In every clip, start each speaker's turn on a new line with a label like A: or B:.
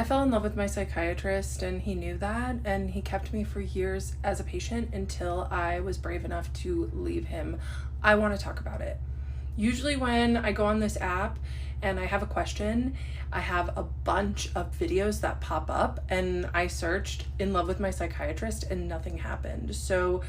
A: fell in love with my psychiatrist and he knew that, and he kept me for years as a patient until I was brave enough to leave him. I want to talk about it. Usually when I go on this app and I have a question, I have a bunch of videos that pop up, and I searched in love with my psychiatrist and nothing happened. So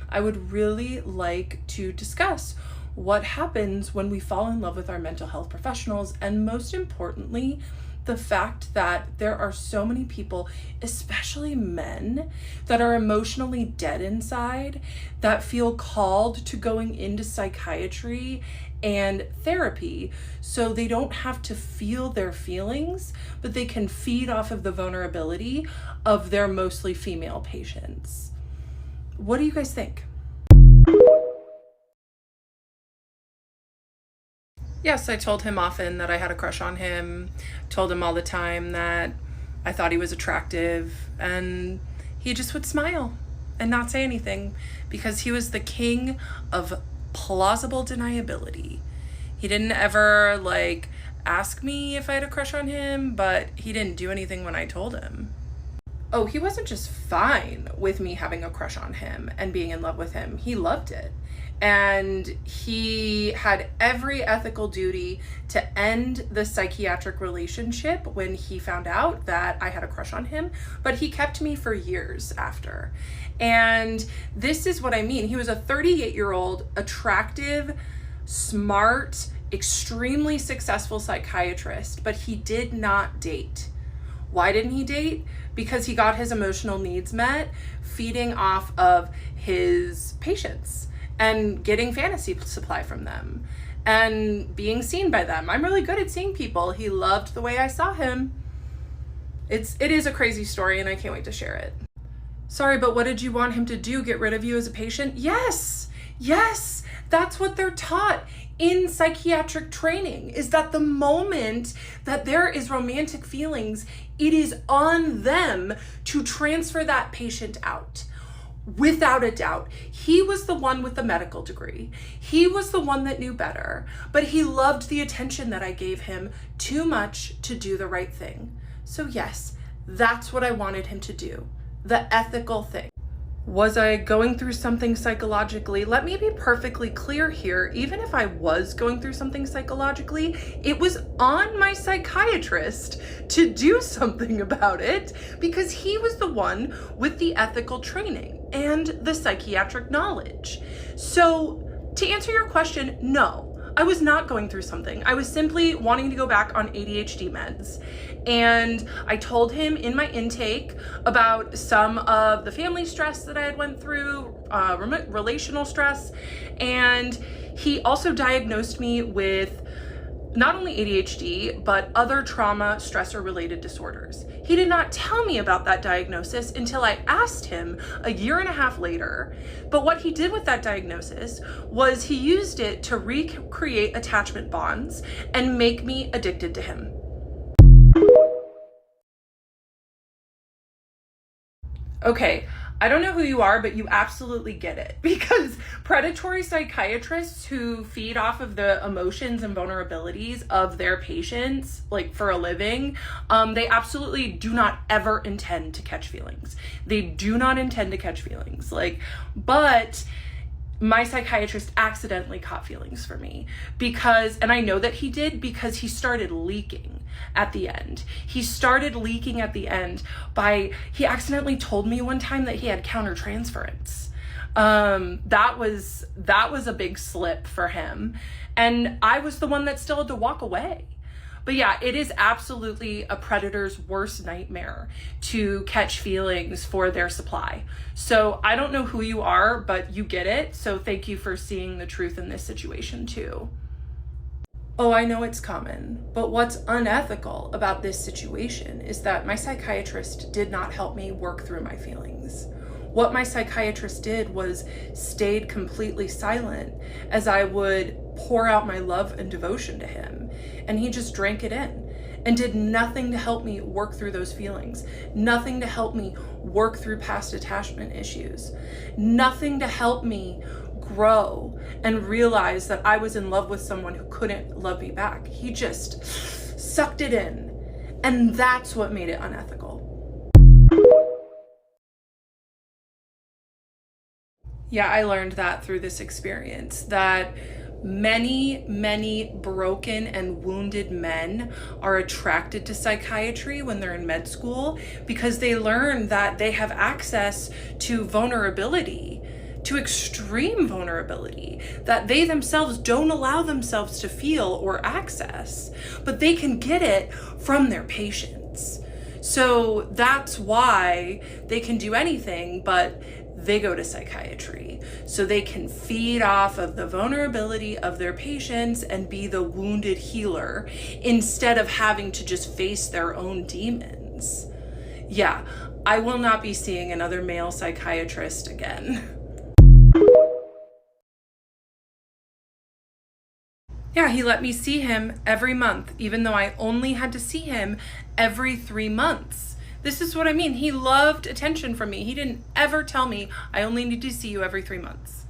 A: I would really like to discuss what happens when we fall in love with our mental health professionals, and most importantly, the fact that there are so many people, especially men, that are emotionally dead inside, that feel called to going into psychiatry and therapy so they don't have to feel their feelings, but they can feed off of the vulnerability of their mostly female patients. What do you guys think? Yes, I told him often that I had a crush on him, told him all the time that I thought he was attractive, and he just would smile and not say anything because he was the king of plausible deniability. He didn't ever ask me if I had a crush on him, but he didn't do anything when I told him. Oh, he wasn't just fine with me having a crush on him and being in love with him. He loved it. And he had every ethical duty to end the psychiatric relationship when he found out that I had a crush on him, but he kept me for years after. And this is what I mean. He was a 38-year-old, attractive, smart, extremely successful psychiatrist, but he did not date. Why didn't he date? Because he got his emotional needs met feeding off of his patients and getting fantasy supply from them and being seen by them. I'm really good at seeing people. He loved the way I saw him. It is a crazy story, and I can't wait to share it. Sorry, but what did you want him to do? Get rid of you as a patient? Yes, that's what they're taught in psychiatric training, is that the moment that there is romantic feelings, it is on them to transfer that patient out. Without a doubt, he was the one with the medical degree. He was the one that knew better, but he loved the attention that I gave him too much to do the right thing. So yes, that's what I wanted him to do, the ethical thing. Was I going through something psychologically? Let me be perfectly clear here. Even if I was going through something psychologically, it was on my psychiatrist to do something about it because he was the one with the ethical training and the psychiatric knowledge. So to answer your question, no, I was not going through something. I was simply wanting to go back on ADHD meds. And I told him in my intake about some of the family stress that I had went through, relational stress. And he also diagnosed me with not only ADHD, but other trauma, stressor related disorders. He did not tell me about that diagnosis until I asked him a year and a half later. But what he did with that diagnosis was he used it to recreate attachment bonds and make me addicted to him. Okay, I don't know who you are, but you absolutely get it, because predatory psychiatrists who feed off of the emotions and vulnerabilities of their patients, for a living, they absolutely do not ever intend to catch feelings. They do not intend to catch feelings. But my psychiatrist accidentally caught feelings for me and I know that he did because he started leaking at the end. He accidentally told me one time that he had countertransference. That was a big slip for him. And I was the one that still had to walk away. But yeah, it is absolutely a predator's worst nightmare to catch feelings for their supply. So I don't know who you are, but you get it. So thank you for seeing the truth in this situation too. Oh, I know it's common, but what's unethical about this situation is that my psychiatrist did not help me work through my feelings. What my psychiatrist did was stayed completely silent as I would pour out my love and devotion to him, and he just drank it in and did nothing to help me work through those feelings, nothing to help me work through past attachment issues, nothing to help me grow and realize that I was in love with someone who couldn't love me back. He just sucked it in And that's what made it unethical. Yeah, I learned that through this experience, that many broken and wounded men are attracted to psychiatry when they're in med school because they learn that they have access to vulnerability, to extreme vulnerability that they themselves don't allow themselves to feel or access, but they can get it from their patients. So that's why they can do anything, but they go to psychiatry so they can feed off of the vulnerability of their patients and be the wounded healer instead of having to just face their own demons. Yeah, I will not be seeing another male psychiatrist again. Yeah, he let me see him every month, even though I only had to see him every 3 months. This is what I mean. He loved attention from me. He didn't ever tell me, I only need to see you every 3 months.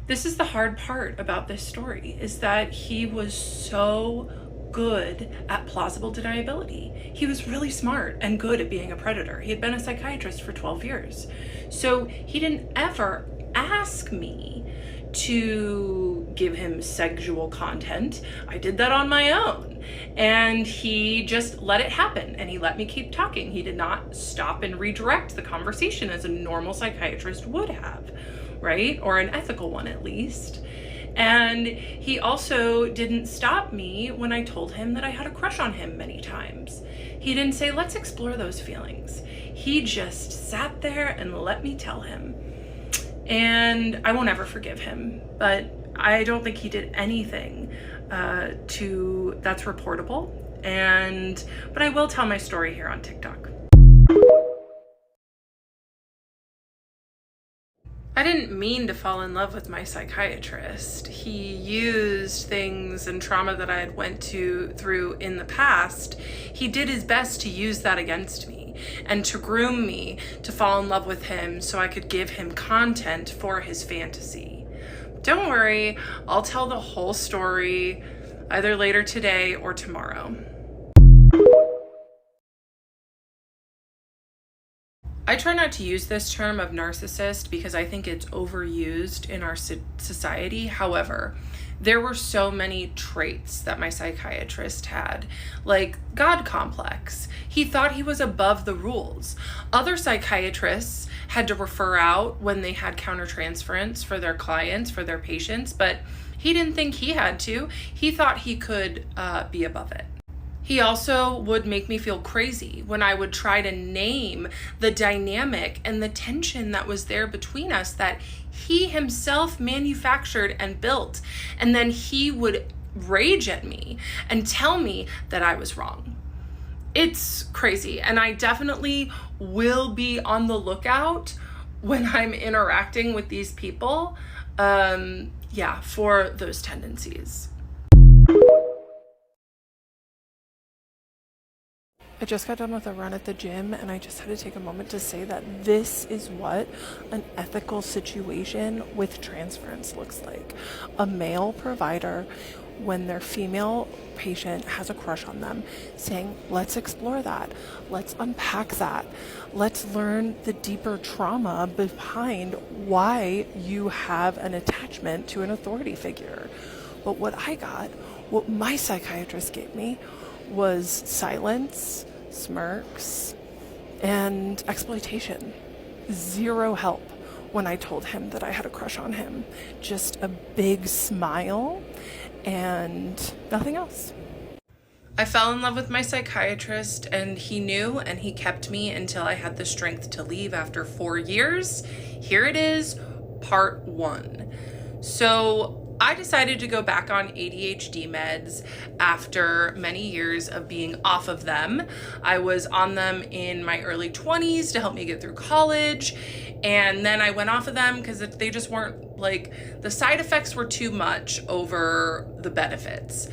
A: This is the hard part about this story, is that he was so good at plausible deniability. He was really smart and good at being a predator. He had been a psychiatrist for 12 years. So he didn't ever ask me to give him sexual content. I did that on my own. And he just let it happen and he let me keep talking. He did not stop and redirect the conversation as a normal psychiatrist would have, right? Or an ethical one at least. And he also didn't stop me when I told him that I had a crush on him many times. He didn't say, let's explore those feelings. He just sat there and let me tell him. And I won't ever forgive him, but I don't think he did anything that's reportable. But I will tell my story here on TikTok. I didn't mean to fall in love with my psychiatrist. He used things and trauma that I had went through in the past. He did his best to use that against me and to groom me to fall in love with him so I could give him content for his fantasy. Don't worry, I'll tell the whole story either later today or tomorrow. I try not to use this term of narcissist because I think it's overused in our society. However, there were so many traits that my psychiatrist had, like God complex. He thought he was above the rules. Other psychiatrists had to refer out when they had countertransference for their clients, for their patients, but he didn't think he had to. He thought he could be above it. He also would make me feel crazy when I would try to name the dynamic and the tension that was there between us that he himself manufactured and built. And then he would rage at me and tell me that I was wrong. It's crazy. And I definitely will be on the lookout when I'm interacting with these people, for those tendencies. I just got done with a run at the gym and I just had to take a moment to say that this is what an ethical situation with transference looks like. A male provider, when their female patient has a crush on them, saying, let's explore that, let's unpack that, let's learn the deeper trauma behind why you have an attachment to an authority figure. But what my psychiatrist gave me was silence, smirks, and exploitation. Zero help when I told him that I had a crush on him. Just a big smile and nothing else. I fell in love with my psychiatrist and he knew and he kept me until I had the strength to leave after 4 years. Here it is, part 1. So I decided to go back on ADHD meds after many years of being off of them. I was on them in my early 20s to help me get through college. And then I went off of them because they just weren't, the side effects were too much over the benefits.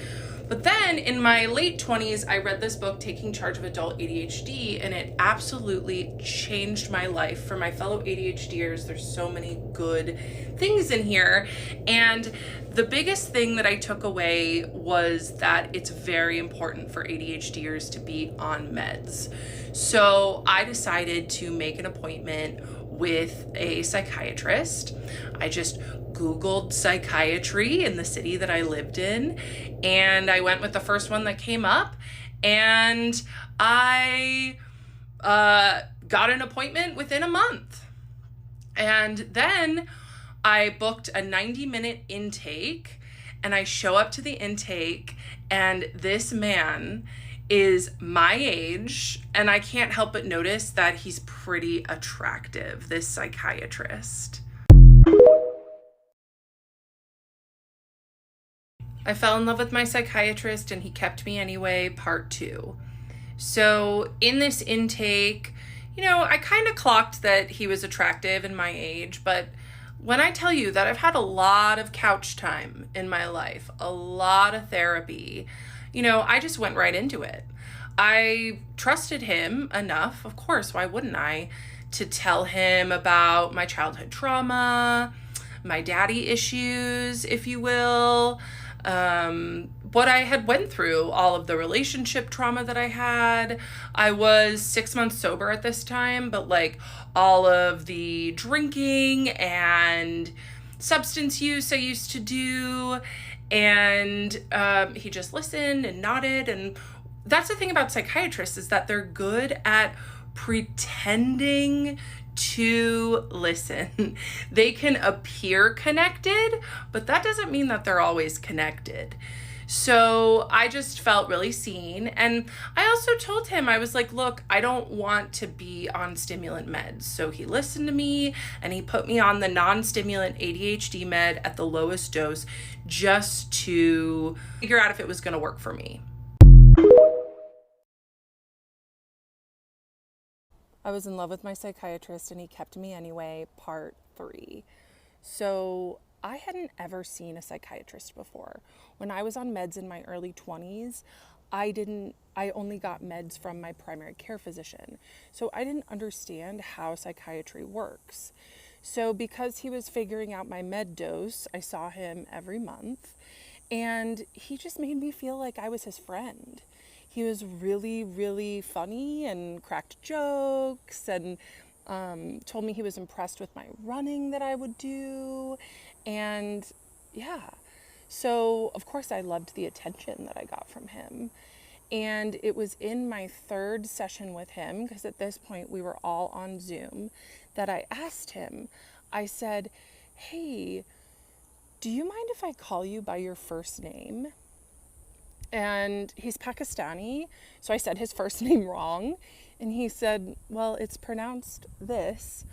A: But then in my late 20s, I read this book, Taking Charge of Adult ADHD, and it absolutely changed my life. For my fellow ADHDers, there's so many good things in here. And the biggest thing that I took away was that it's very important for ADHDers to be on meds. So I decided to make an appointment with a psychiatrist. I just Googled psychiatry in the city that I lived in, and I went with the first one that came up, and I got an appointment within a month. And then I booked a 90-minute intake, and I show up to the intake, and this man is my age, and I can't help but notice that he's pretty attractive, this psychiatrist. I fell in love with my psychiatrist, and he kept me anyway, part 2. So in this intake, I kind of clocked that he was attractive in my age, but when I tell you that I've had a lot of couch time in my life, a lot of therapy, I just went right into it. I trusted him enough, of course, why wouldn't I, to tell him about my childhood trauma, my daddy issues, if you will, what I had went through, all of the relationship trauma that I had. I was 6 months sober at this time, but all of the drinking and substance use I used to do, and he just listened and nodded. And that's the thing about psychiatrists, is that they're good at pretending to listen. They can appear connected, but that doesn't mean that they're always connected. So I just felt really seen. And I also told him, I was like, look, I don't want to be on stimulant meds. So he listened to me, and he put me on the non-stimulant ADHD med at the lowest dose, just to figure out if it was going to work for me. I was in love with my psychiatrist, and he kept me anyway, part 3. So I hadn't ever seen a psychiatrist before. When I was on meds in my early 20s, I only got meds from my primary care physician. So I didn't understand how psychiatry works. So because he was figuring out my med dose, I saw him every month, and he just made me feel like I was his friend. He was really, really funny and cracked jokes, and told me he was impressed with my running that I would do. And yeah, so of course I loved the attention that I got from him. And it was in my 3rd session with him, because at this point we were all on Zoom, that I asked him, I said, hey, do you mind if I call you by your first name? And he's Pakistani, so I said his first name wrong. And he said, well, it's pronounced this,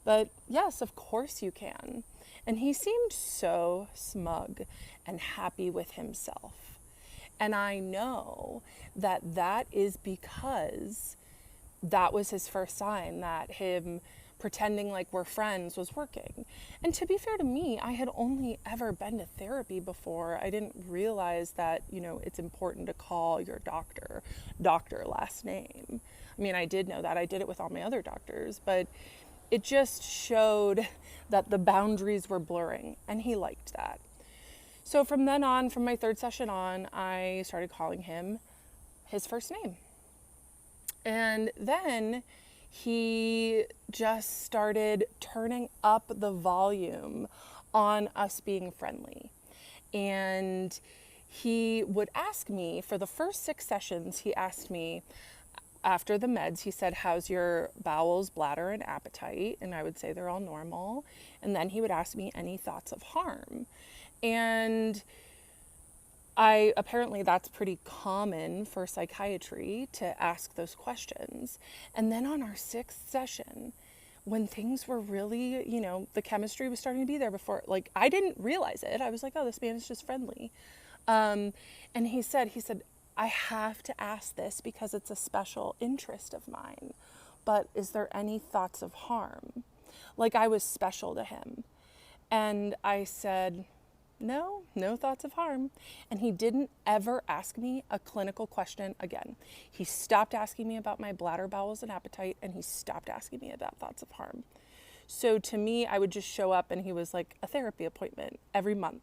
A: but yes, of course you can. And he seemed so smug and happy with himself. And I know that that is because that was his first sign that him pretending like we're friends was working. And to be fair to me, I had only ever been to therapy before. I didn't realize that, it's important to call your doctor last name. I mean, I did know that. I did it with all my other doctors, but it just showed that the boundaries were blurring, and he liked that. So from then on, from my 3rd session on, I started calling him his first name. And then he just started turning up the volume on us being friendly. And he would ask me, for the first 6 sessions, he asked me, after the meds, he said, how's your bowels, bladder, and appetite? And I would say they're all normal. And then he would ask me any thoughts of harm. And apparently that's pretty common for psychiatry to ask those questions. And then on our 6th session, when things were really, the chemistry was starting to be there before, I didn't realize it. I was like, oh, this man is just friendly. And he said, I have to ask this because it's a special interest of mine, but is there any thoughts of harm? I was special to him. And I said, No thoughts of harm. And he didn't ever ask me a clinical question again. He stopped asking me about my bladder, bowels, and appetite, and he stopped asking me about thoughts of harm. So to me, I would just show up and he was like a therapy appointment every month.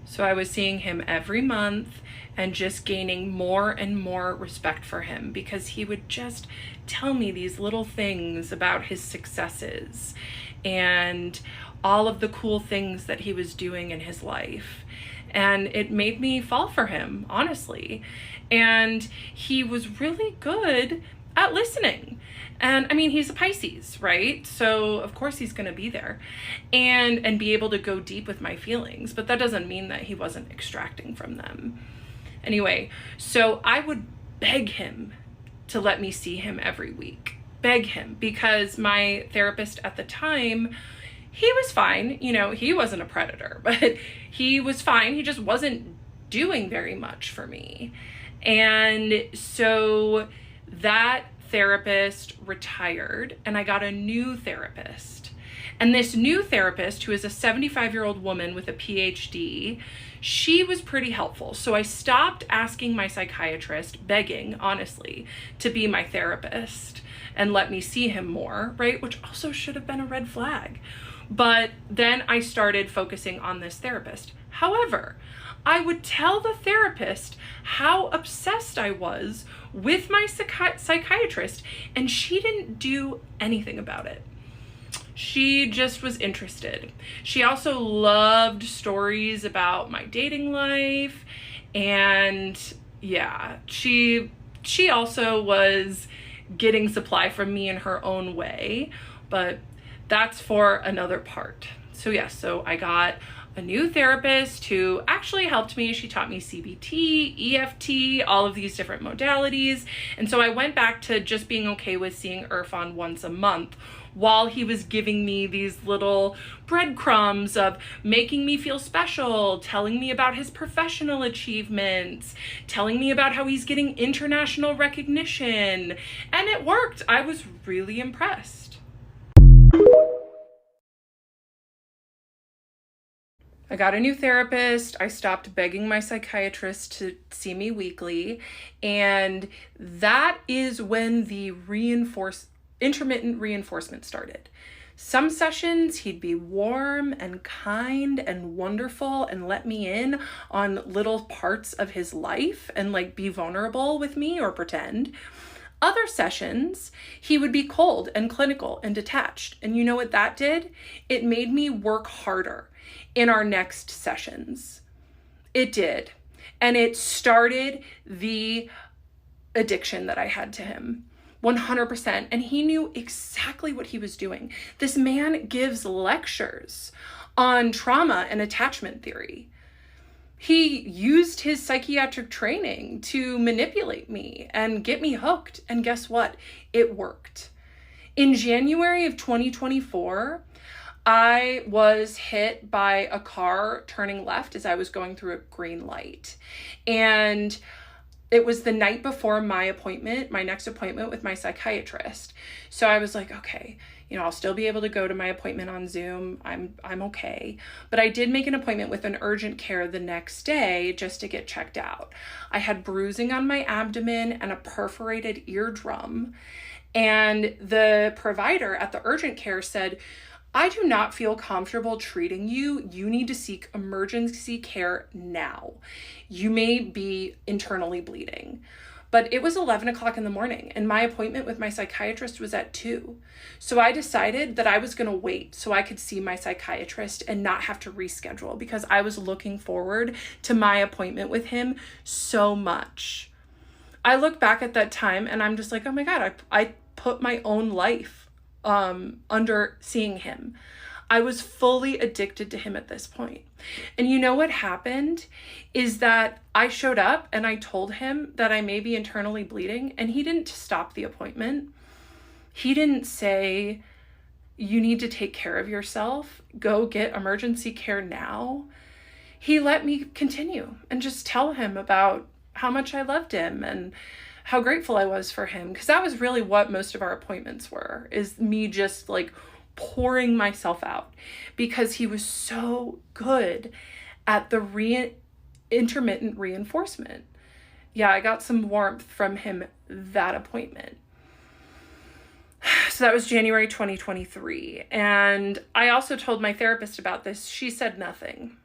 A: So I was seeing him every month and just gaining more and more respect for him because he would just tell me these little things about his successes and all of the cool things that he was doing in his life. And it made me fall for him, honestly. And he was really good at listening. And I mean, he's a Pisces, right? So of course he's going to be there and be able to go deep with my feelings, but that doesn't mean that he wasn't extracting from them. Anyway, so I would beg him to let me see him every week. Beg him, because my therapist at the time, he was fine. You know, he wasn't a predator, but he was fine. He just wasn't doing very much for me. And so that therapist retired and I got a new therapist. And this new therapist, who is a 75-year-old woman with a PhD, she was pretty helpful. So I stopped asking my psychiatrist, begging, honestly, to be my therapist and let me see him more, right? Which also should have been a red flag. But then I started focusing on this therapist. However, I would tell the therapist how obsessed I was with my psychiatrist, and she didn't do anything about it. She just was interested. She also loved stories about my dating life, and yeah, she also was getting supply from me in her own way, but that's for another part. So yes, so I got a new therapist who actually helped me. She taught me CBT, EFT, all of these different modalities. And so I went back to just being okay with seeing Irfan once a month while he was giving me these little breadcrumbs of making me feel special, telling me about his professional achievements, telling me about how he's getting international recognition. And it worked. I was really impressed. I got a new therapist. I stopped begging my psychiatrist to see me weekly. And that is when the intermittent reinforcement started. Some sessions he'd be warm and kind and wonderful and let me in on little parts of his life and like be vulnerable with me or pretend. Other sessions, he would be cold and clinical and detached. And you know what that did? It made me work harder in our next sessions. It did. And it started the addiction that I had to him. 100%. And he knew exactly what he was doing. This man gives lectures on trauma and attachment theory. He used his psychiatric training to manipulate me and get me hooked. And guess what? It worked. In January of 2024, I was hit by a car turning left as I was going through a green light. And it was the night before my next appointment with my psychiatrist. So I was like, okay, I'll still be able to go to my appointment on Zoom. I'm okay. But I did make an appointment with an urgent care the next day just to get checked out. I had bruising on my abdomen and a perforated eardrum. And the provider at the urgent care said, I do not feel comfortable treating you. You need to seek emergency care now. You may be internally bleeding. But it was 11 o'clock in the morning and my appointment with my psychiatrist was at 2. So I decided that I was going to wait so I could see my psychiatrist and not have to reschedule because I was looking forward to my appointment with him so much. I look back at that time and I'm just like, oh my God, I put my own life under seeing him. I was fully addicted to him at this point. And you know what happened is that I showed up and I told him that I may be internally bleeding and he didn't stop the appointment. He didn't say, you need to take care of yourself. Go get emergency care now. He let me continue and just tell him about how much I loved him and how grateful I was for him. Because that was really what most of our appointments were, is me just like pouring myself out because he was so good at the intermittent reinforcement. Yeah, I got some warmth from him that appointment. So that was January 2023. And I also told my therapist about this. She said nothing.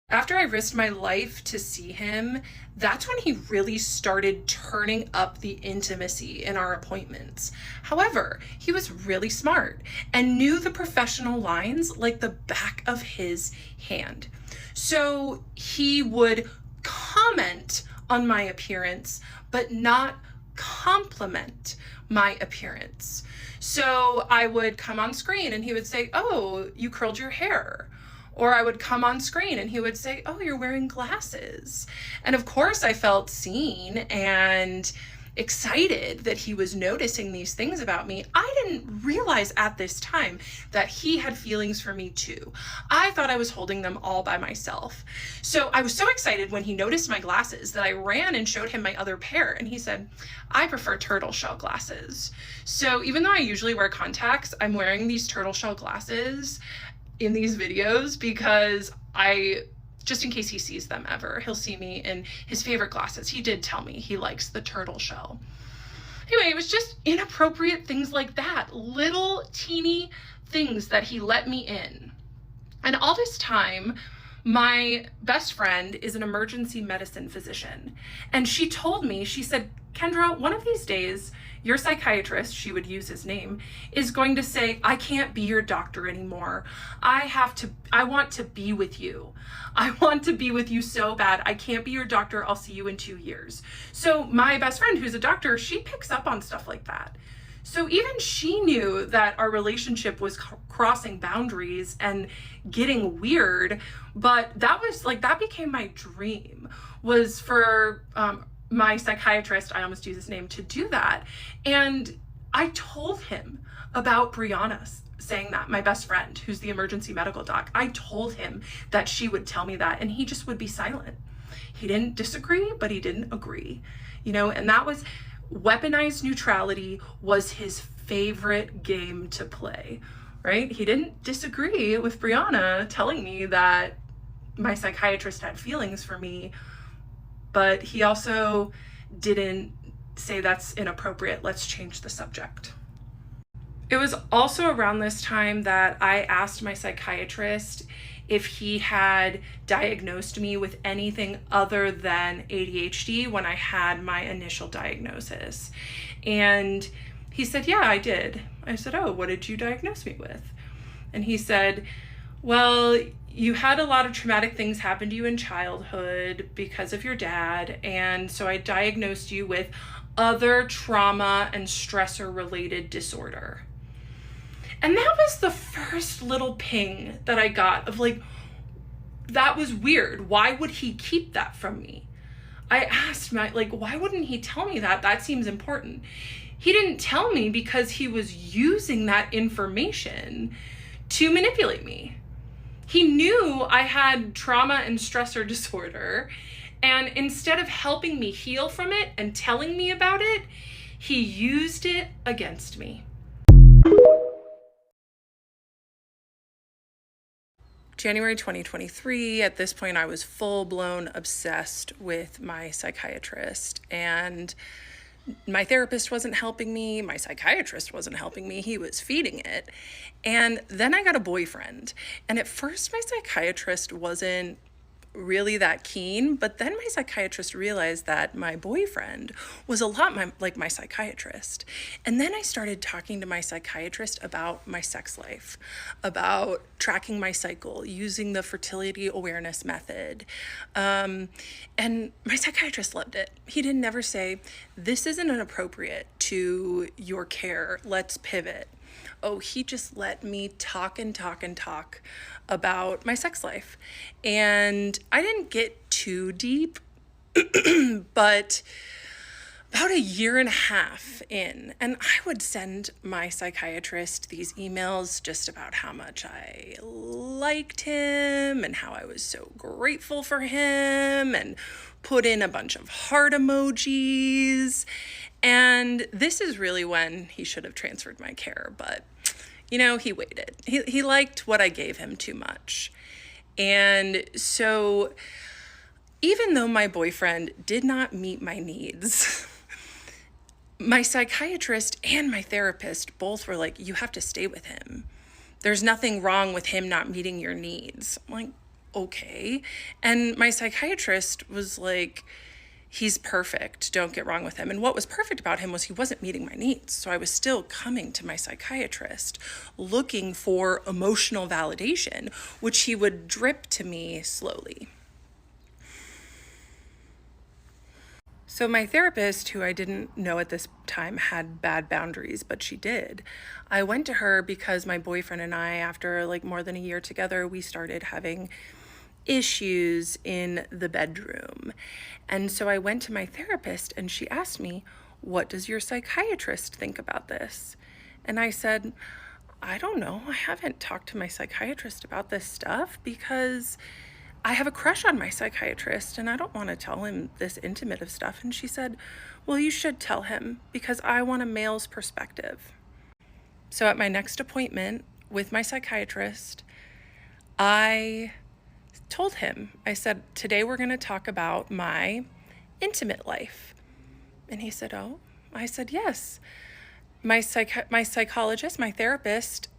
A: After I risked my life to see him, that's when he really started turning up the intimacy in our appointments. However, he was really smart and knew the professional lines like the back of his hand. So he would comment on my appearance, but not compliment my appearance. So I would come on screen and he would say, "Oh, you curled your hair." Or I would come on screen and he would say, "Oh, you're wearing glasses." And of course I felt seen and excited that he was noticing these things about me. I didn't realize at this time that he had feelings for me too. I thought I was holding them all by myself. So I was so excited when he noticed my glasses that I ran and showed him my other pair, and he said, "I prefer turtle shell glasses." So even though I usually wear contacts, I'm wearing these turtle shell glasses in these videos because just in case he sees them ever, he'll see me in his favorite glasses. He did tell me he likes the turtle shell. Anyway, it was just inappropriate things like that, little teeny things that he let me in. And all this time, my best friend is an emergency medicine physician. And she told me, she said, "Kendra, one of these days, your psychiatrist," she would use his name, "is going to say, 'I can't be your doctor anymore. I want to be with you. I want to be with you so bad. I can't be your doctor. I'll see you in 2 years.'" So my best friend, who's a doctor, she picks up on stuff like that. So even she knew that our relationship was crossing boundaries and getting weird, but that became my dream, was for my psychiatrist, I almost use his name, to do that. And I told him about Brianna saying that, my best friend, who's the emergency medical doc. I told him that she would tell me that, and he just would be silent. He didn't disagree, but he didn't agree, and that was weaponized neutrality was his favorite game to play, right? He didn't disagree with Brianna telling me that my psychiatrist had feelings for me, but he also didn't say that's inappropriate, let's change the subject. It was also around this time that I asked my psychiatrist if he had diagnosed me with anything other than ADHD when I had my initial diagnosis. And he said, "Yeah, I did." I said, "Oh, what did you diagnose me with?" And he said, "Well, you had a lot of traumatic things happen to you in childhood because of your dad, and so I diagnosed you with other trauma and stressor related disorder." And that was the first little ping that I got of that was weird. Why would he keep that from me? I asked why wouldn't he tell me that? That seems important. He didn't tell me because he was using that information to manipulate me. He knew I had trauma and stressor disorder, and instead of helping me heal from it and telling me about it, he used it against me. January 2023, at this point I was full-blown obsessed with my psychiatrist, and my therapist wasn't helping me, my psychiatrist wasn't helping me, he was feeding it. And then I got a boyfriend, and at first my psychiatrist wasn't really that keen, but then my psychiatrist realized that my boyfriend was a lot like my psychiatrist. And then I started talking to my psychiatrist about my sex life, about tracking my cycle, using the fertility awareness method. And my psychiatrist loved it. He didn't never say, "This isn't inappropriate to your care, let's pivot." Oh, he just let me talk and talk and talk about my sex life. And I didn't get too deep, but about a year and a half in, and I would send my psychiatrist these emails just about how much I liked him and how I was so grateful for him, and put in a bunch of heart emojis. And this is really when he should have transferred my care, but he waited. He liked what I gave him too much. And so even though my boyfriend did not meet my needs, my psychiatrist and my therapist both were like, you have to stay with him. There's nothing wrong with him not meeting your needs. I'm like, okay. And my psychiatrist was like, he's perfect. Don't get wrong with him. And what was perfect about him was he wasn't meeting my needs. So I was still coming to my psychiatrist looking for emotional validation, which he would drip to me slowly. So my therapist, who I didn't know at this time had bad boundaries, but she did, I went to her because my boyfriend and I, after like more than a year together, we started having issues in the bedroom. And so I went to my therapist and she asked me, what does your psychiatrist think about this? And I said, I don't know. I haven't talked to my psychiatrist about this stuff because I have a crush on my psychiatrist and I don't want to tell him this intimate of stuff. And she said, well, you should tell him because I want a male's perspective. So at my next appointment with my psychiatrist, I told him, I said, today we're going to talk about my intimate life. And he said, oh. I said, yes. My psychologist, my therapist,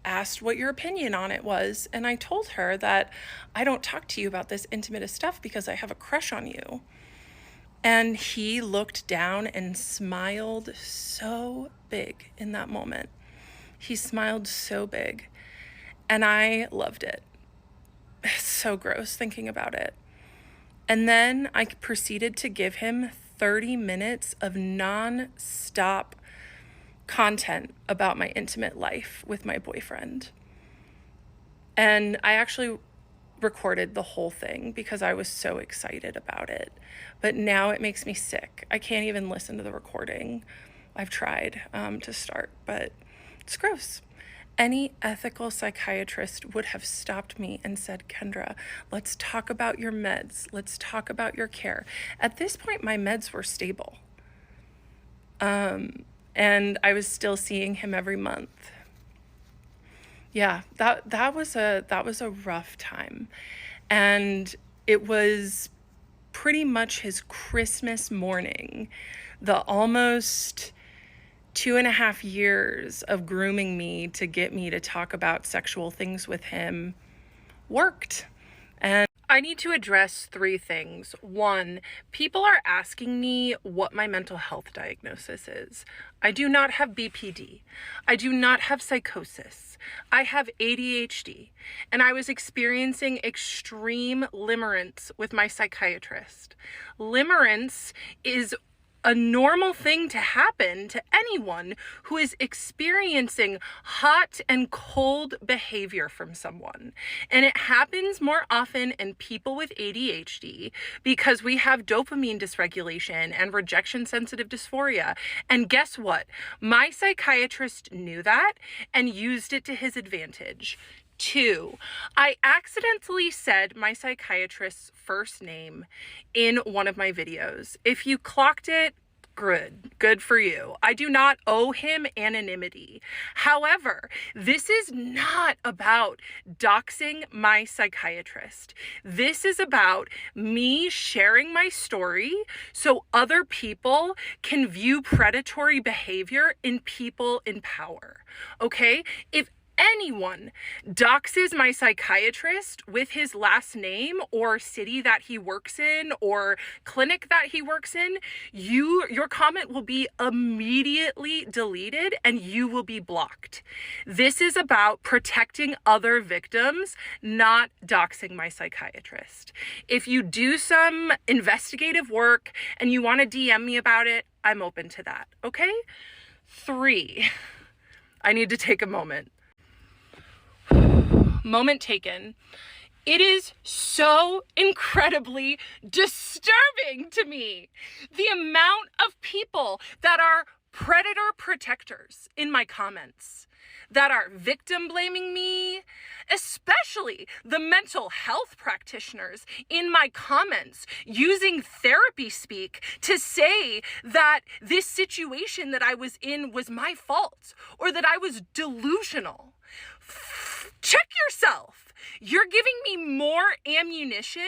A: asked what your opinion on it was. And I told her that I don't talk to you about this intimate stuff because I have a crush on you. And he looked down and smiled so big in that moment. He smiled so big. And I loved it. It's so gross thinking about it. And then I proceeded to give him 30 minutes of non-stop content about my intimate life with my boyfriend. And I actually recorded the whole thing because I was so excited about it. But now it makes me sick. I can't even listen to the recording. I've tried to start, but it's gross. Any ethical psychiatrist would have stopped me and said, Kendra, let's talk about your meds. Let's talk about your care. At this point, my meds were stable. And I was still seeing him every month. Yeah, that was a rough time. And it was pretty much his Christmas morning, the almost 2.5 years of grooming me to get me to talk about sexual things with him worked. And I need to address 3 things. 1, people are asking me what my mental health diagnosis is. I do not have BPD. I do not have psychosis. I have ADHD, and I was experiencing extreme limerence with my psychiatrist. Limerence is a normal thing to happen to anyone who is experiencing hot and cold behavior from someone. And it happens more often in people with ADHD because we have dopamine dysregulation and rejection sensitive dysphoria. And guess what? My psychiatrist knew that and used it to his advantage. 2, I accidentally said my psychiatrist's first name in one of my videos. If you clocked it, good for you. I do not owe him anonymity. However, this is not about doxing my psychiatrist. This is about me sharing my story so other people can view predatory behavior in people in power. Okay? If anyone doxes my psychiatrist with his last name or city that he works in or clinic that he works in, your comment will be immediately deleted and you will be blocked. This is about protecting other victims, not doxing my psychiatrist. If you do some investigative work and you want to DM me about it, I'm open to that, okay? 3, I need to take a moment. Moment taken. It is so incredibly disturbing to me, the amount of people that are predator protectors in my comments, that are victim blaming me, especially the mental health practitioners in my comments using therapy speak to say that this situation that I was in was my fault or that I was delusional. Check yourself. You're giving me more ammunition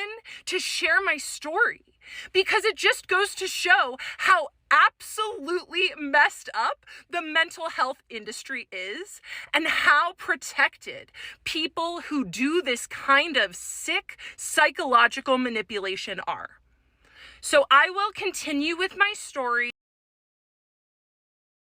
A: to share my story because it just goes to show how absolutely messed up the mental health industry is and how protected people who do this kind of sick psychological manipulation are. So I will continue with my story.